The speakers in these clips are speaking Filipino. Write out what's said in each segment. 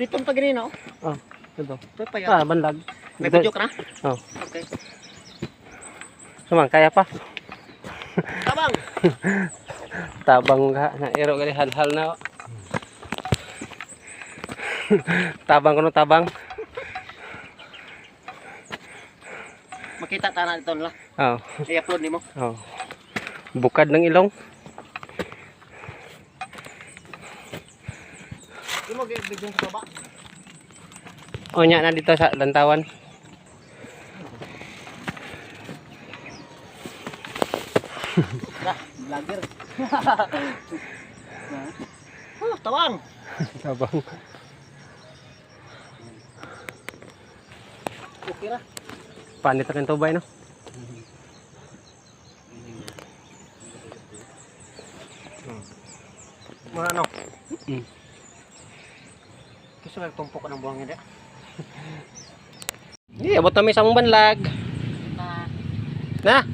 Dito pa gini no. Oh, ito. Ito pa yan. Banlag. May video ka na? Oh. Okay. Sumang kaya pa. Tabang. Tabang ka na ero gali hal-hal na. Tabang kuno tabang. Makita ta na dito nila. Oh. I-upload nimo. Oh. Bukad ng ilong. Di mo video sa baba. O nya na dito sa lantawan. Vlogger. Oh, tawang. Tabang. Okay ra. Panit akin tubay no. Mga ano? Mm. Gusto ka tumpok ng buhangin dia. Abot na may isang banlag. Na.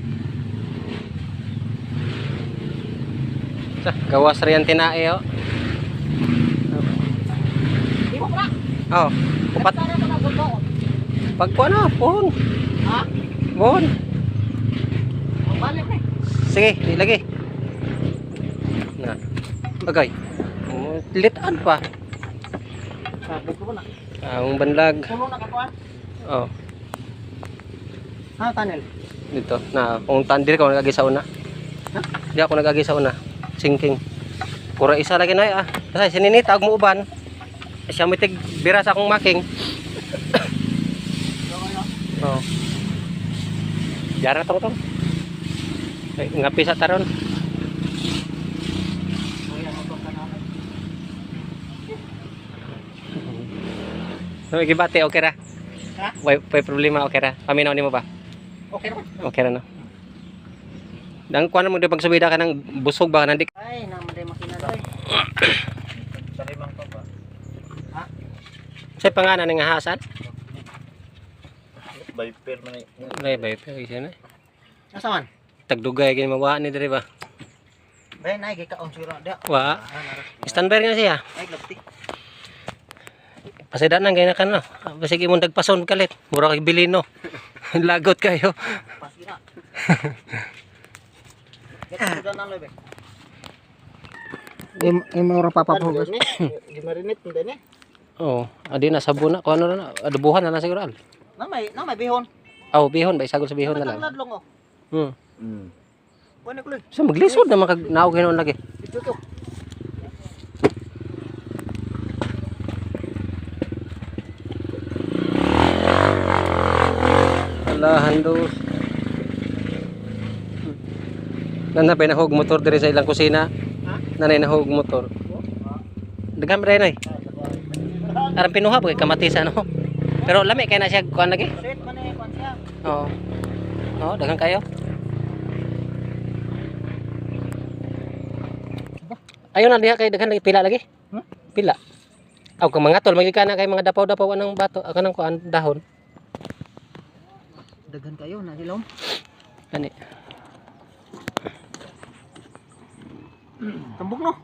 Sa gawas riyan tinae oh. Di mo pra. Oh, upat. Pagkuan na, pohon. Ha? Pohon. Balik ni. Sige, ilagay. Na. Bagay. Oh, litaan pa. Sabi ko na. Ang banlag. Puno na kakuan. Oh, Ha, tunnel. dito. Na, kung tandir ka nagagi sa una. Ha? Di ako nagagi sa una. Sinking. Pura isa lagi na ah. Kasi sininita og muuban. Siya mitig bira sa akong making. Oh. Jara tong tong. Ay, ngapi sa taron. So, gibate okay ra. Ha? Way problema okay ra. Paminaw nimo ba? Okay naman. Okay ra no. Dang kuan mo di pagsubida ka ng busog ba nandik. Ay, naman din makina doy. Sa limang pa ba? Ha? Say pangalan ng hasan? Viper man eh. Bay isa na. Asa man? Tagdugay gini mawa ni diri ba? Bay nay gikaon siguro dia. Wa. Standby nga siya. Ay, lagti. Pasida nang gina kan no. Basig imong dagpason kalit. Mura kay bilino. Lagot kayo. Pasira. Get sudah na lebe. Imo ra papapugas. Di marinate hindi ni. Oh, adi na sabon na kuno na adubuhan na siguro al. Na may bihon. Aw bihon ba isagol sa bihon na lang. Ladlong oh. Kuno kuloy. So maglisod na makagnaog hinon lagi. Ito to. Alahan dos. Nanapay na hog motor diri sa ilang kusina. Ha? Nanay na hog motor. Daghan ray nay. Aram pinuha ba kay kamatisa no. Pero lami kay na siya kuan lagi. Sweet man eh kuan siya. Oo. Oo, daghan kayo. Ayun na diha kay daghan lagi pila lagi. Pila. Aw kung mga tol magikana kay mga dapaw-dapaw anang bato kanang kuan dahon. Daghan kayo na hilom. Ani. Tambok no.